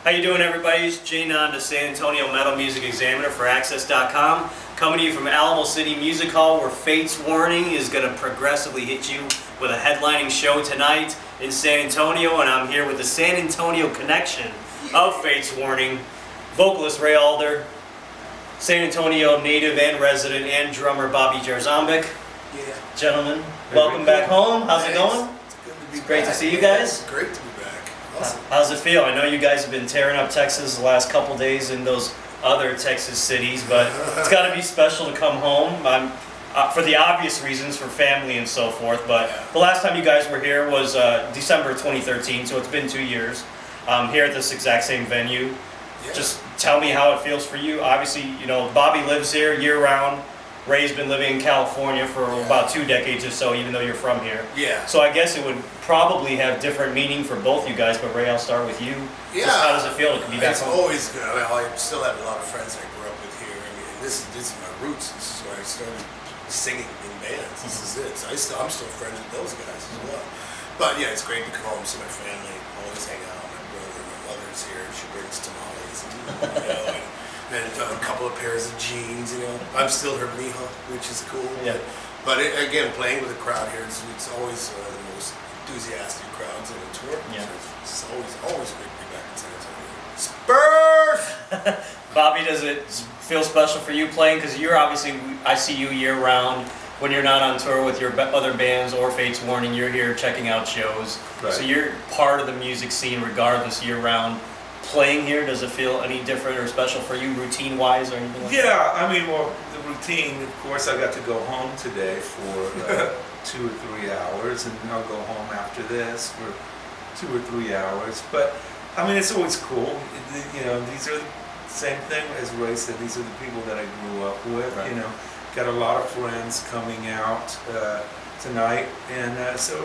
How you doing, everybody? It's Jay Nan, the San Antonio Metal Music Examiner for Access.com, coming to you from Alamo City Music Hall, where Fate's Warning is going to progressively hit you with a headlining show tonight in San Antonio, and I'm here with the San Antonio connection of Fate's Warning, vocalist Ray Alder, San Antonio native and resident and drummer Bobby Jarzombek. Yeah. Gentlemen, welcome back home. How's it going? It's good to be back. Great to see you guys. It's great to be back. Awesome. How's it feel? I know you guys have been tearing up Texas the last couple days in those other Texas cities, but it's got to be special to come home. For the obvious reasons, for family and so forth. But the last time you guys were here was December 2013, so it's been 2 years. Here at this exact same venue. Yeah. Just tell me how it feels for you. Obviously, you know, Bobby lives here year-round. Ray's been living in California for about 2 decades or so, even though you're from here. Yeah. So I guess it would probably have different meaning for both you guys, but Ray, I'll start with you. Yeah. Just how does it feel to be back It's home? always good. I mean, I still have a lot of friends I grew up with here. I mean, this is my roots. This is where I started singing in bands. This is it. So I'm still friends with those guys as well. But yeah, it's great to come home, see my family, always hang out. My brother, my mother's here. She brings tamales and a couple of pairs of jeans, you know. I'm still her mija, which is cool. Yeah. But again, playing with a crowd here, it's always the most enthusiastic crowds on the tour. Yeah. So it's always great to be back in San Antonio. Spurs! Bobby, does it feel special for you playing? Because you're obviously, I see you year-round. When you're not on tour with your other bands or Fate's Warning, you're here checking out shows. Right. So you're part of the music scene regardless year-round. Playing here, does it feel any different or special for you routine-wise or anything like that? Yeah, I mean, well, the routine, of course, I got to go home today for 2 or 3 hours, and I'll go home after this for 2 or 3 hours. But, I mean, it's always cool. You know, these are the same thing as Ray said, these are the people that I grew up with, Right. you know. Got a lot of friends coming out tonight, and so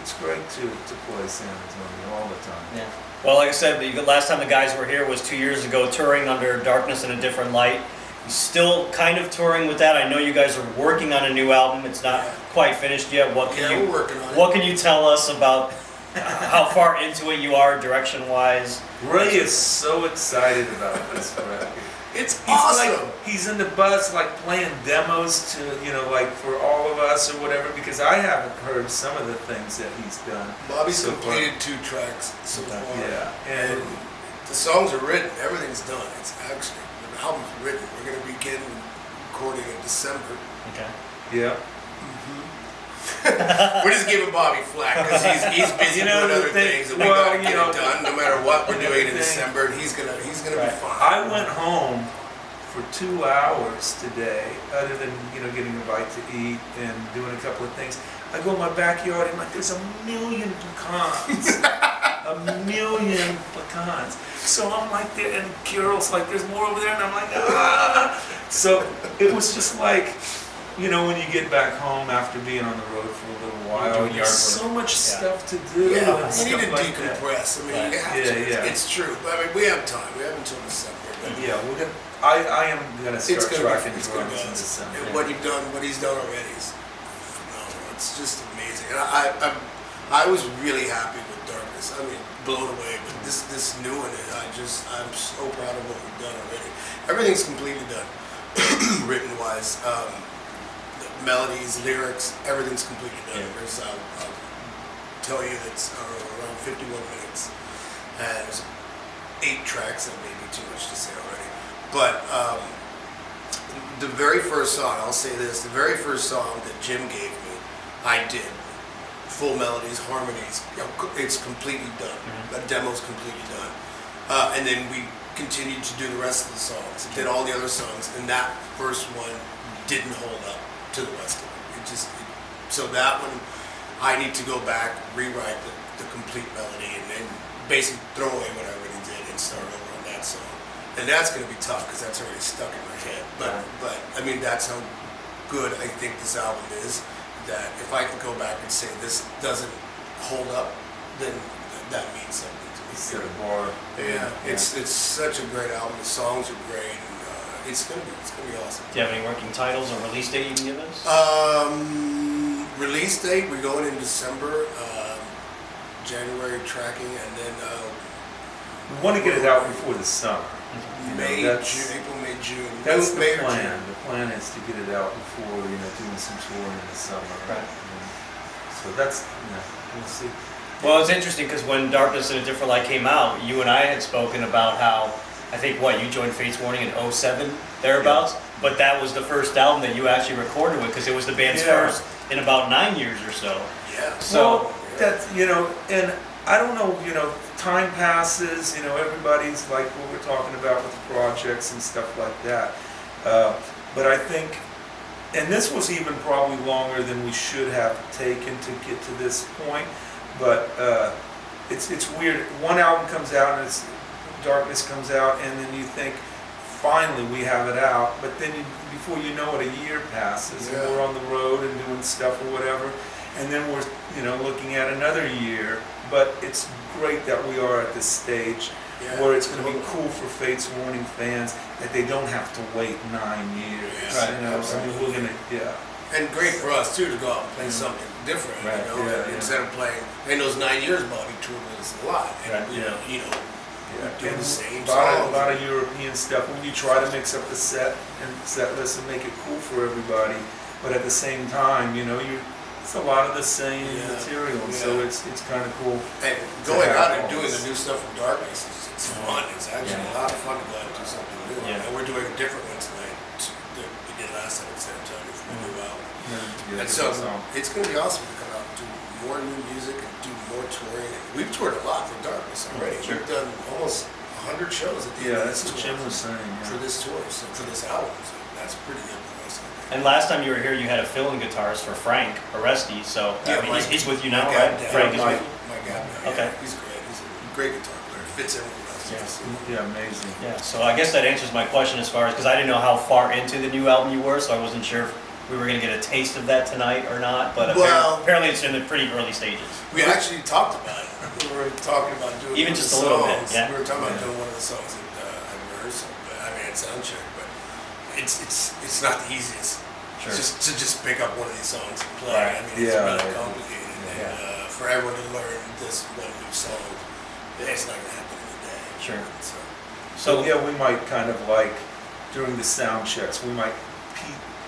it's great to play San Antonio all the time. Yeah. Well, like I said, the last time the guys were here was 2 years ago, touring under Darkness in a Different Light. You're still kind of touring with that. I know you guys are working on a new album. It's not quite finished yet. What can we're working on it. What can you tell us about how far into it you are, direction-wise? Ray is so excited about this record. It's He's awesome. like, he's in the bus, like playing demos to, you know, like for all of us or whatever, because I haven't heard some of the things that he's done. Bobby's so completed 2 tracks so far. Yeah, And the songs are written. Everything's done. It's actually, the album's written. We're going to begin recording in December. Okay. Yeah. We're just giving Bobby flack because he's busy You know, doing the other thing- things that we well, got to you get know, it done. No matter what we're doing in thing- December, and he's gonna Right. be fine. I went home for 2 hours today, other than, you know, getting a bite to eat and doing a couple of things. I go in my backyard and like there's a million pecans. A million pecans. So I'm like there, and Carol's like, there's more over there, and I'm like, ah. So it was just like, you know, when you get back home after being on the road for a little while, doing yard there's work. so much stuff to do. Yeah, and you stuff need to like that. decompress. I mean, Right. you have Yeah, to. yeah. It's true. I mean, we have time. We have until December. But Yeah, we're gonna. I am gonna it's start gonna tracking be. It's gonna drums be in awesome. December. And what he's done already is phenomenal. It's just amazing. And I was really happy with Darkness. I mean, blown away. But this new one, I'm so proud of what we've done already. Everything's completely done, written wise. Melodies, lyrics, everything's completely done. Yeah. There's, I'll tell you that's around 51 minutes, and there's 8 tracks. That may be too much to say already, but the very first song, I'll say this: the very first song that Jim gave me, I did full melodies, harmonies. You know, it's completely done. The demo's completely done, and then we continued to do the rest of the songs. Did all the other songs, and that first one didn't hold up to the rest of it. So that one, I need to go back, rewrite the complete melody, and then basically throw away what I already did and start over on that song. And that's going to be tough because that's already stuck in my head. But I mean, that's how good I think this album is. That if I can go back and say this doesn't hold up, then that means something to me. Set a bar. Yeah, it's such a great album. The songs are great. It's gonna be awesome. Do you have any working titles or release date you can give us? Release date, we're going in December, January tracking, and then We want to get it out before the summer. You know, May, that's- June, April, May, June. That's the May or plan. June. The plan is to get it out before, doing some touring in the summer. Right. And so that's, we'll see. Well, it's interesting because when Darkness in a Different Light came out, you and I had spoken about how, I think, you joined Fates Warning in '07, thereabouts, but that was the first album that you actually recorded with because it was the band's Yeah. first in about 9 years or so. Yeah. So, Well, that's, and I don't know, time passes, everybody's like what we're talking about with the projects and stuff like that. But I think, and this was even probably longer than we should have taken to get to this point, but it's weird. One album comes out and Darkness comes out, and then you think, finally we have it out, but then before you know it, a year passes, and we're on the road and doing stuff or whatever, and then we're looking at another year. But it's great that we are at this stage where it's going to be cool for Fates Warning fans that they don't have to wait 9 years. Right. We're going to, And great for us too to go out and play something different, Right. Yeah. instead of playing. In those 9 years, Bobby toured with us a lot, and Right. doing the same a lot songs. of European stuff. When you try to mix up the set list and make it cool for everybody, but at the same time, it's a lot of the same material, so it's kind of cool. And going out and doing the new stuff from Darkness, it's fun. It's actually a lot of fun to go out and do something new. Yeah. And we're doing a different one tonight that we did last time in San Antonio for the new album. Yeah, And so it's going to be awesome to come out and do more new music and do more touring. And we've toured a lot for Darkness already. Sure. We've done almost 100 shows at the end of that's this what tour Jim was saying. for this tour, so for this album. So that's pretty good for us. I think. and last time you were here, you had a fill-in guitarist for Frank Oresti, so he's with you now, Mike right? Abdel. Frank is Mike, with you? Mike Abdel, Okay. He's great. He's a great guitar player. Fits everything else. Yeah, amazing. Yeah, so I guess that answers my question as far as, because I didn't know how far into the new album you were, so I wasn't sure if we were going to get a taste of that tonight or not, but apparently it's in the pretty early stages. We actually talked about it. We were talking about doing Even one of just the a little bit, songs. yeah. We were talking about doing one of the songs at rehearsal, at sound check, but it's not the easiest. Sure. Just pick up one of these songs and play. Right. I mean, it's really complicated. And for everyone to learn this one new song, it's not gonna happen in a day. Sure. So we might kind of like, during the sound checks, we might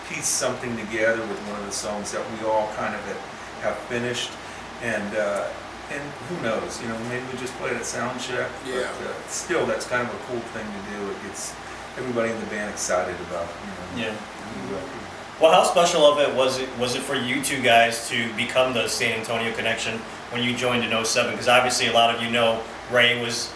piece something together with one of the songs that we all kind of have finished, and who knows, maybe we just play it at sound check. Yeah. But still, that's kind of a cool thing to do. It gets everybody in the band excited about, Yeah. the new record. Well, how special of it was it for you two guys to become the San Antonio connection when you joined in '07? Because obviously a lot of you know Ray was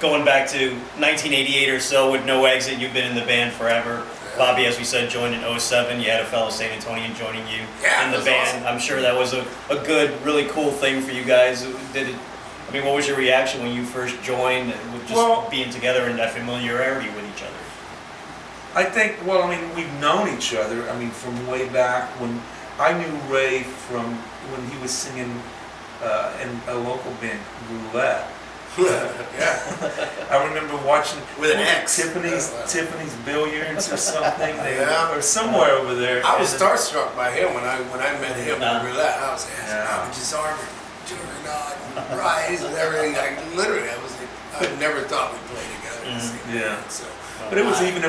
going back to 1988 or so with No Exit. You've been in the band forever. Bobby, as we said, joined in '07. You had a fellow San Antonian joining you in the band. Awesome. I'm sure that was a good, really cool thing for you guys. What was your reaction when you first joined, with just being together and that familiarity with each other? I think, we've known each other, from way back when I knew Ray from when he was singing in a local band, Roulette. I remember watching With an X. Tiffany's Billiards or something, Yeah. or somewhere over there. I was starstruck by him when I met him in Roulette. I was like, Yeah. Jarzombek, Juggernaut, Rise, and everything. I was like, I never thought we'd play together. in the same Yeah. band, so. But it was even,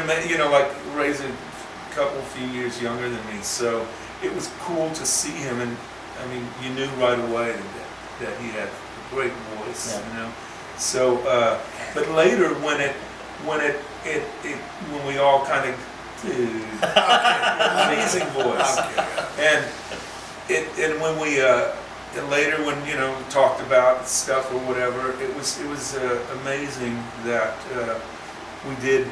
Ray's a few years younger than me, so it was cool to see him, and you knew right away that he had a great voice, So, but later when we all kind of, dude, amazing voice, and when we and later when talked about stuff or whatever, it was amazing that we did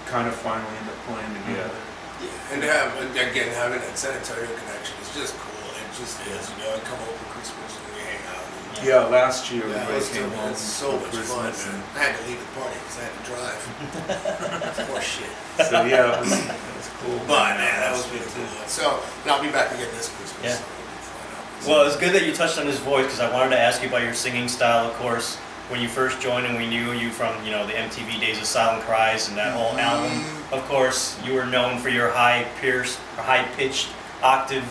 kind of finally end up playing together. Yeah, and having that San Antonio connection is just cool. It just is, I come home for Christmas and we hang out. And, Yeah, last year Yeah, we came home it's so for much fun. Christmas, Man. I had to leave the party because I had to drive. It's more shit. so yeah, it was cool. But man, that was really cool. So and I'll be back again this Christmas. Yeah. So it'll be fun. Well, it's good that you touched on his voice, because I wanted to ask you about your singing style. Of course, when you first joined and we knew you from the MTV days of Silent Cries and that whole album. Of course, you were known for your high-pitched octave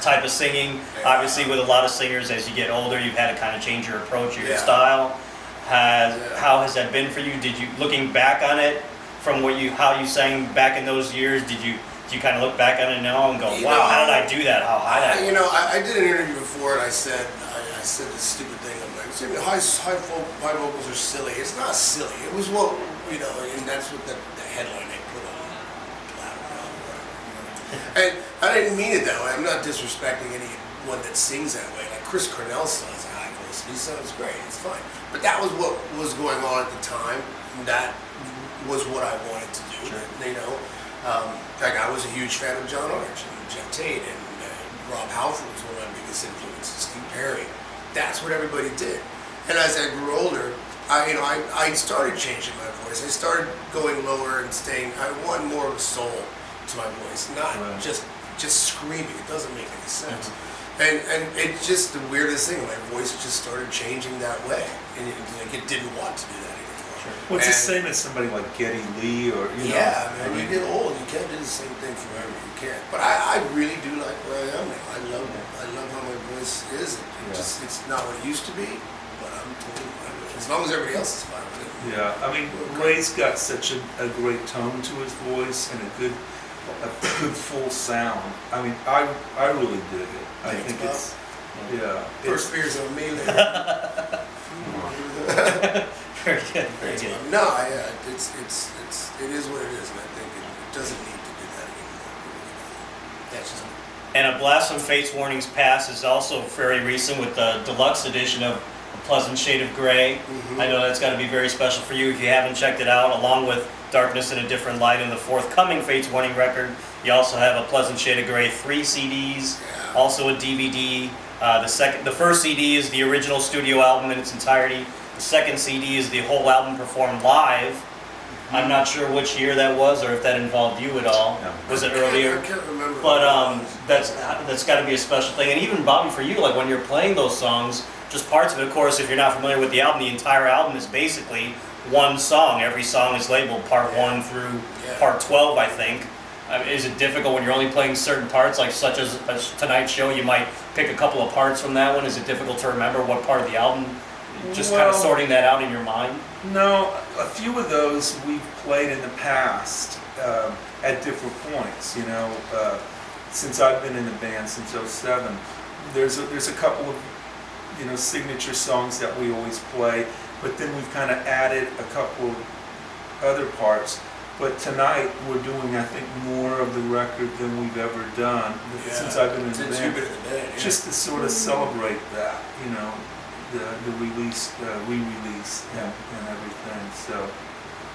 type of singing. Obviously, with a lot of singers, as you get older, you've had to kind of change your approach, your style. How has that been for you? Did you, looking back on it, from how you sang back in those years, do you kind of look back on it now and go, wow, how did I do that? How high that? I did an interview before, and I said this stupid thing. I'm like, high vocals are silly. It's not silly. It was what, and that's what the headline they put on. And I didn't mean it that way. I'm not disrespecting anyone that sings that way. Like Chris Cornell still has a high voice. He sounds great. It's fine. But that was what was going on at the time. That was what I wanted to do. Sure. Like I was a huge fan of John Orange and Jeff Tate, and Rob Halford was one of my biggest influences. Steve Perry. That's what everybody did. And as I grew older, I started changing my voice. I started going lower and I want more of a soul to my voice, not just screaming. It doesn't make any sense. And it's just the weirdest thing. My voice just started changing that way, and it didn't want to do that anymore. Sure. Well, it's the same as somebody like Geddy Lee, or man, you get old. You can't do the same thing forever. You can't. But I really do like where I am now. I love how my voice is. It's not what it used to be, but I'm totally fine with it. As long as everybody else is fine with it. Yeah, I mean, Ray's got such a great tone to his voice and a good full sound. I mean, I really dig it. I think it's First beers on me later. Very good. Very good. No, it is what it is, and I think it doesn't need to do that anymore. That's just. And A Blast from Fate's Warnings Past is also very recent with the deluxe edition of A Pleasant Shade of Grey. Mm-hmm. I know that's got to be very special for you if you haven't checked it out, along with Darkness in a Different Light and the forthcoming Fate's Warning record. You also have A Pleasant Shade of Grey 3 CDs, also a DVD. The first CD is the original studio album in its entirety. The second CD is the whole album performed live. I'm not sure which year that was, or if that involved you at all. No. Was it earlier? I can't remember. But that's got to be a special thing. And even Bobby, for you, like when you're playing those songs, just parts of it. Of course, if you're not familiar with the album, the entire album is basically one song. Every song is labeled Part 1 through Part 12, I think. Is it difficult when you're only playing certain parts, like such as tonight's show? You might pick a couple of parts from that one. Is it difficult to remember what part of the album? Just kind of sorting that out in your mind? No, a few of those we've played in the past at different points. Since I've been in the band since '07, there's a couple of signature songs that we always play, but then we've kind of added a couple of other parts. But tonight we're doing, I think, more of the record than we've ever done since I've been in the band. Just to sort of celebrate that, the release, re-release, and everything. So,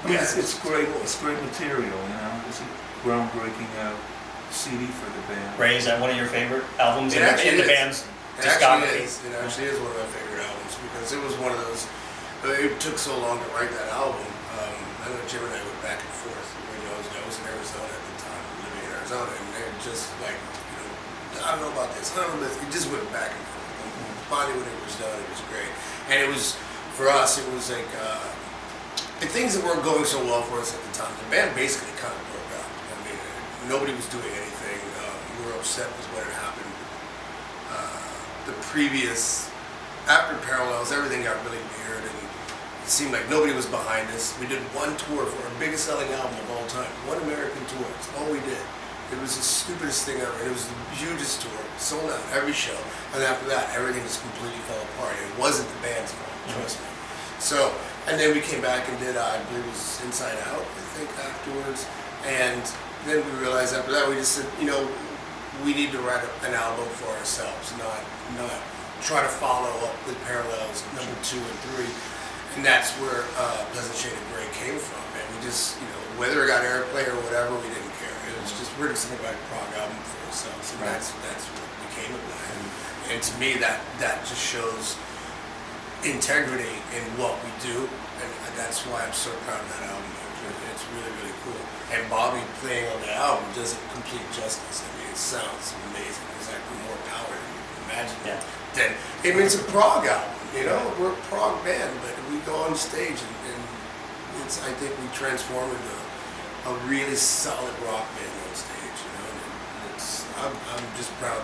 I mean, it's great. It's great material. It's a groundbreaking CD for the band. Ray, is that one of your favorite albums in the band's discography? It actually is one of my favorite albums because it was one of those. It took so long to write that album. I know Jim and I went back and forth. I was in Arizona at the time, living in Arizona, and they were just like, I don't know about this, I don't know this. It just went back and forth. And finally, when it was done, it was great. And it was, for us, it was like, the things that weren't going so well for us at the time, the band basically kind of broke up. I mean, nobody was doing anything. We were upset with what had happened. After Parallels, everything got really weird, and it seemed like nobody was behind us. We did one tour for our biggest selling album of all time. One American tour. That's all we did. It was the stupidest thing ever. It was the hugest tour. Sold out every show. And after that, everything just completely fell apart. It wasn't the band's fault, trust me. So, and then we came back and did, I believe it was Inside Out, I think, afterwards. And then we realized after that, we just said, we need to write an album for ourselves, not try to follow up with Parallels number 2 and 3. And that's where Pleasant Shade of Grey came from. And we just, whether it got airplay or whatever, we didn't care. It was just, we're just going to write a prog album for ourselves. And that's what became of that. And to me, that just shows integrity in what we do. And that's why I'm so proud of that album. It's really, really cool. And Bobby playing on the album does it complete justice. I mean, it sounds amazing. There's actually more power than you can imagine. It's a prog album. We're a prog band, but we go on stage and I think we transform into a really solid rock band on stage. I'm just proud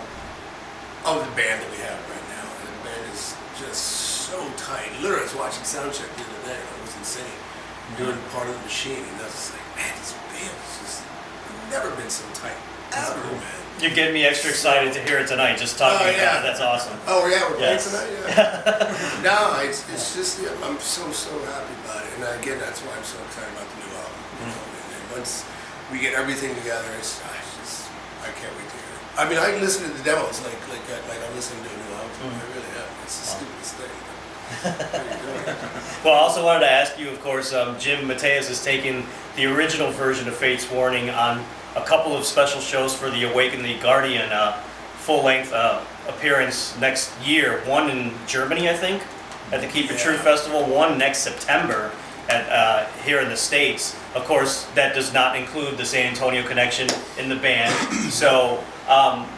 of the band that we have right now. The band is just so so tight. Literally, I was watching soundcheck the other day. I was insane during part of the machine, and I was just like, man, this band is just never been so tight ever, man. You're getting me extra excited to hear it tonight. Just talking about it. That's awesome. Oh yeah, we're playing Yes. tonight. Yeah. No, it's just I'm so happy about it, and again, that's why I'm so excited about the new album. You know, and once we get everything together, I can't wait to hear it. I mean, I listen to the demos like I'm listening to a new album. I really am. It's the stupidest thing. Well, I also wanted to ask you, of course, Jim Mateus has taken the original version of Fate's Warning on a couple of special shows for the Awaken the Guardian full-length appearance next year. One in Germany, I think, at the Keep It True Festival. One next September at here in the States. Of course, that does not include the San Antonio connection in the band. So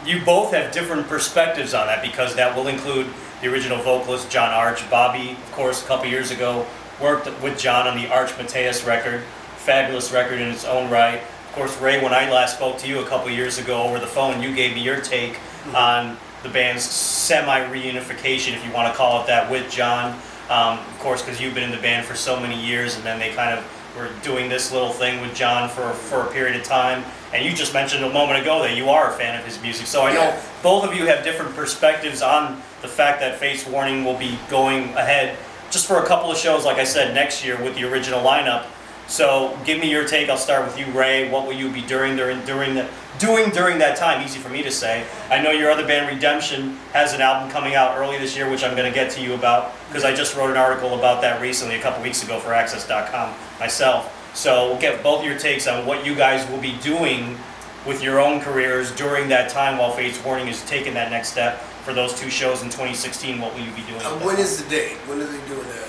you both have different perspectives on that, because that will include the original vocalist John Arch. Bobby, of course, a couple years ago worked with John on the Arch Mateus record. Fabulous record in its own right. Of course, Ray, when I last spoke to you a couple years ago over the phone, you gave me your take on the band's semi-reunification, if you want to call it that, with John. Of course, because you've been in the band for so many years, and then they kind of were doing this little thing with John for a period of time. And you just mentioned a moment ago that you are a fan of his music. So I know both of you have different perspectives on the fact that Fate's Warning will be going ahead just for a couple of shows, like I said, next year with the original lineup. So give me your take. I'll start with you, Ray. What will you be doing during that time? Easy for me to say. I know your other band, Redemption, has an album coming out early this year, which I'm going to get to you about, because I just wrote an article about that recently, a couple weeks ago, for Access.com myself. So we'll get both your takes on what you guys will be doing with your own careers during that time while Fate's Warning is taking that next step for those two shows in 2016. What will you be doing? When is the date? When are they doing that?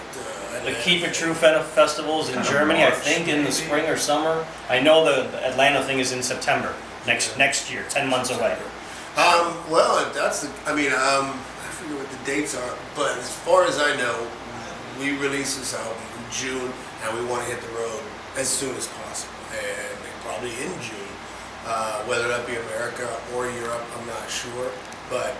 The Keep It True festivals in Germany, I think, in the spring or summer. I know the Atlanta thing is in September next year, 10 months away. Well, that's the. I mean, I forget what the dates are, but as far as I know, we release this album in June, and we want to hit the road as soon as possible, and probably in June. Whether that be America or Europe, I'm not sure, but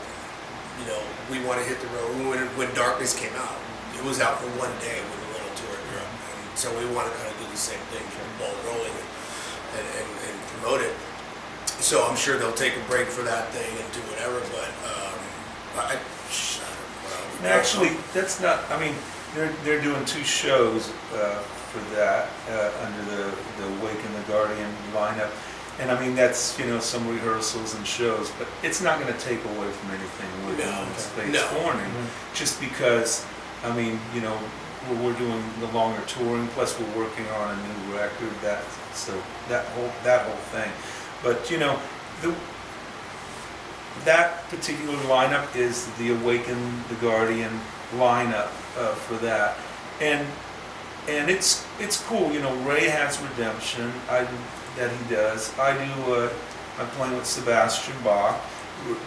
you know, we want to hit the road. When Darkness came out, it was out for one day with a little tour in Europe, and so we want to kind of do the same thing, keep the ball rolling and promote it. So I'm sure they'll take a break for that thing and do whatever, but Actually, that's not. I mean, they're doing two shows for that under the Awaken the Guardian lineup, and I mean that's some rehearsals and shows, but it's not going to take away from anything we're doing with Fate's Warning, just because. I mean, we're doing the longer touring, plus we're working on a new record. That whole thing. But that particular lineup is the Awaken the Guardian lineup for that, and it's cool. Ray has Redemption. That he does. I do. I'm playing with Sebastian Bach.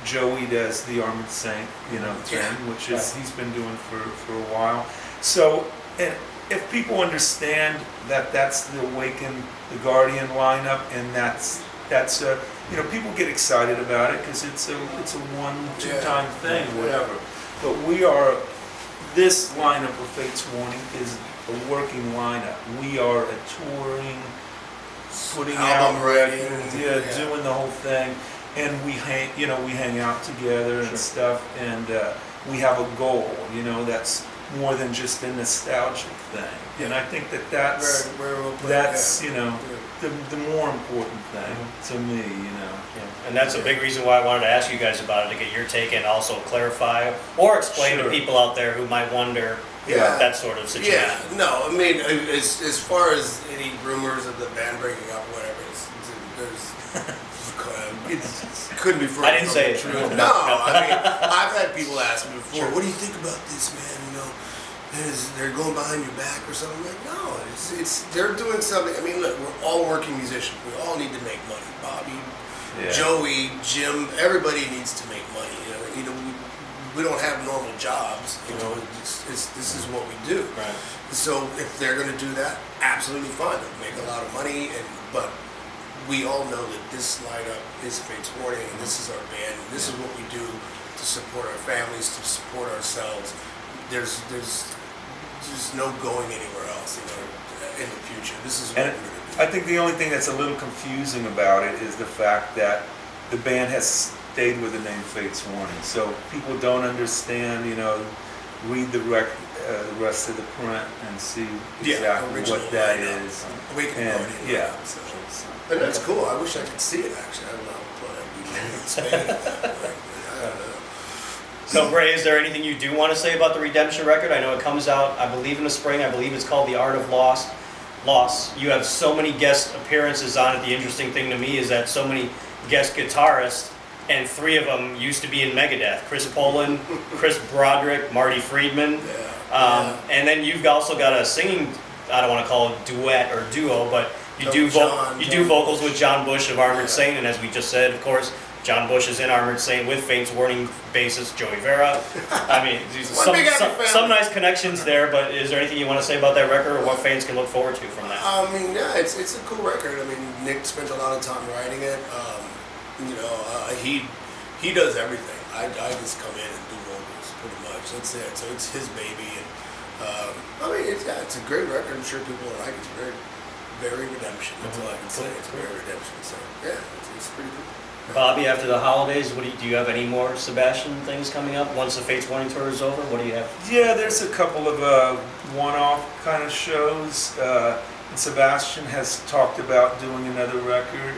Joey does the Armored Saint, thing, which is he's been doing for a while. So, and if people understand that that's the Awaken the Guardian lineup, and that's people get excited about it because it's a 1-2 time thing, whatever. But this lineup of Fate's Warning is a working lineup. We are a touring, putting album out records, doing the whole thing. And we hang out together and stuff, and we have a goal, that's more than just a nostalgic thing. And I think that's the more important thing to me, And that's a big reason why I wanted to ask you guys about it, to get your take and also clarify or explain to people out there who might wonder that sort of situation. Yeah, no, I mean, as far as any rumors of the band breaking up, whatever, there's. It couldn't be further. I didn't say it. True. No, I mean, I've had people ask me before, "What do you think about this, man? They're going behind your back or something?" I'm like, no, it's they're doing something. I mean, look, we're all working musicians. We all need to make money. Bobby, Joey, Jim, everybody needs to make money. We don't have normal jobs. This is what we do. Right. So if they're going to do that, absolutely fine. They'll make a lot of money, but we all know that this lineup is Fate's Warning, and this is our band, and this is what we do to support our families, to support ourselves. there's just no going anywhere else, in the future. This is what And we're going to do. I think the only thing that's a little confusing about it is the fact that the band has stayed with the name Fates Warning. So people don't understand, read the rest of the print and see exactly original what that lineup. is. Awakening And, Party. yeah. So, but that's cool. I wish I could see it, actually. I don't know what I'd be expanding that. I don't know. So, Ray, is there anything you do want to say about the Redemption record? I know it comes out, I believe, in the spring. I believe it's called The Art of Loss. You have so many guest appearances on it. The interesting thing to me is that so many guest guitarists, and 3 of them used to be in Megadeth. Chris Poland, Chris Broderick, Marty Friedman. And then you've also got a singing, I don't want to call it duet or duo, but you do vocals with John Bush of Armored Saint, and as we just said, of course, John Bush is in Armored Saint with Fates Warning bassist Joey Vera. I mean, some nice connections there, but is there anything you want to say about that record or what fans can look forward to from that? I mean, yeah, it's a cool record. I mean, Nick spent a lot of time writing it. He does everything. I just come in and do vocals pretty much. That's it. So it's his baby, and I mean, it's a great record. I'm sure people will like it. It's very redemption. That's all I can say. It's very redemption. So yeah, it's pretty cool. Bobby, after the holidays, do you have any more Sebastian things coming up? Once the Fates Warning tour is over, what do you have? Yeah, there's a couple of one-off kind of shows. And Sebastian has talked about doing another record.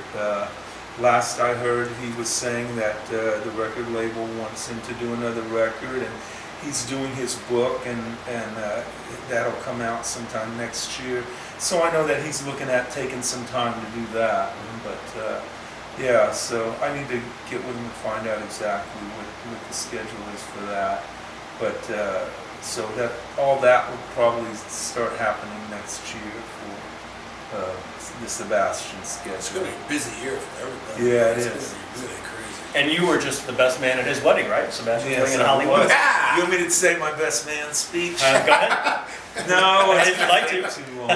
Last I heard, he was saying that the record label wants him to do another record, and he's doing his book, and that'll come out sometime next year. So I know that he's looking at taking some time to do that. But yeah, so I need to get with him and find out exactly what the schedule is for that. But so that all that will probably start happening next year for the Sebastian schedule. It's going to be a busy year for everybody. Yeah, it It's is. going to be really crazy. And you were just the best man at his wedding, right? Sebastian Yes, wedding in Hollywood. Yeah. You want me to say my best man speech? Go ahead. No, If you'd like to. Too long.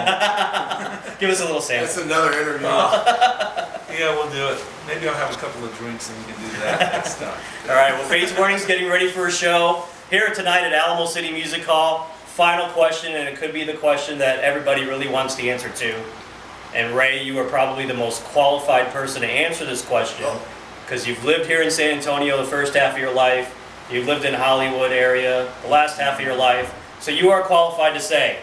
Give us a little sample. That's another interview. Yeah, we'll do it. Maybe I'll have a couple of drinks and we can do that next time. All right, well, Fates Warning's getting ready for a show here tonight at Alamo City Music Hall. Final question, and it could be the question that everybody really wants the answer to. And Ray, you are probably the most qualified person to answer this question because you've lived here in San Antonio the first half of your life. You've lived in the Hollywood area the last half of your life. So you are qualified to say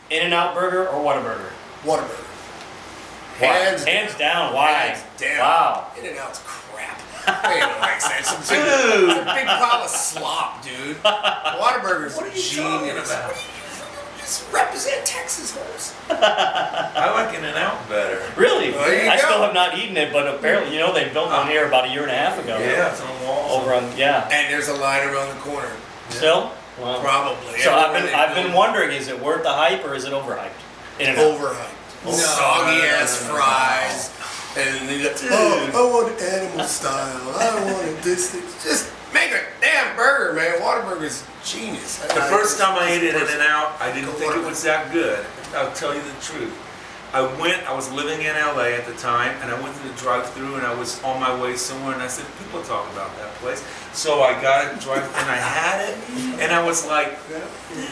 In-N-Out Burger or Whataburger? Whataburger. Hands down. Why? Hands down. Wow. In-N-Out's crap. They don't like that. It's a big pile of slop, dude. Whataburger's What are you genius. talking about? Just represent Texas hoes. I like In-N-Out better. Really? Well, there you I go. still have not eaten it, but apparently, they built one here about a year and a half ago. Yeah, it's on the walls. Over on, yeah. And there's a line around the corner. Still? Wow. Probably. So Everywhere they I've been build. wondering, is it worth the hype or is it overhyped? In-N-Out. Overhyped. Soggy ass fries. And they go, I want it animal style. I want it this thing. Just make a damn burger, man. Whataburger's genius. The first time I ate it In-N-Out, I didn't think it was that good. I'll tell you the truth. I was living in LA at the time, and I went to the drive-thru, and I was on my way somewhere, and I said, people talk about that place. So I got it, and I had it, and I was like,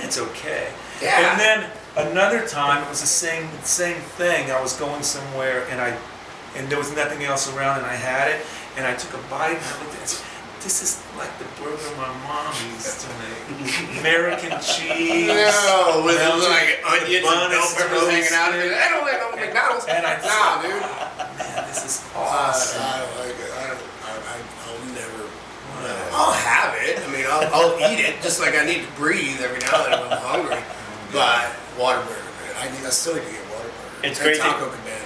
it's okay. Yeah. And then another time, it was the same thing. I was going somewhere, and there was nothing else around, and I had it, and I took a bite, and I looked at it. This is like the burger my mom used to make. American cheese. No, with like onions bun and bell is peppers hanging out. toasted. I don't like no McDonald's. And I just nah, dude. Man, this is awesome. I like it. I'll never. I'll have it. I mean, I'll eat it just like I need to breathe every now and then when I'm hungry. But Whataburger, man. I still need to get Whataburger. It's And great to- Taco Cabana.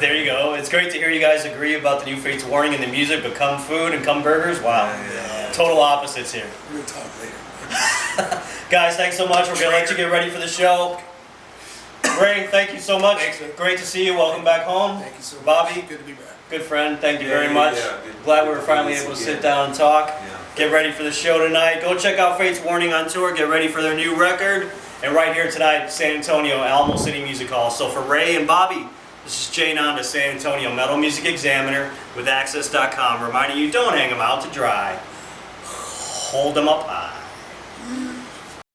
There you go. It's great to hear you guys agree about the new Fates Warning and the music, but come food and come burgers, wow. Yeah. Total opposites here. We'll talk later. Guys, thanks so much. We're going to let you get ready for the show. Ray, thank you so much. Thanks, man. Great to see you. Welcome back home. Thank you so much. Bobby, Good to be back. good friend. Thank you Yeah, very yeah, much. yeah. Good- Glad we good were to finally do this able to again. sit down and talk. Yeah. Get ready for the show tonight. Go check out Fates Warning on tour. Get ready for their new record. And right here tonight, San Antonio, Alamo City Music Hall. So for Ray and Bobby, this is Jay Nanda, San Antonio Metal Music Examiner with Access.com, reminding you don't hang them out to dry. Hold them up high.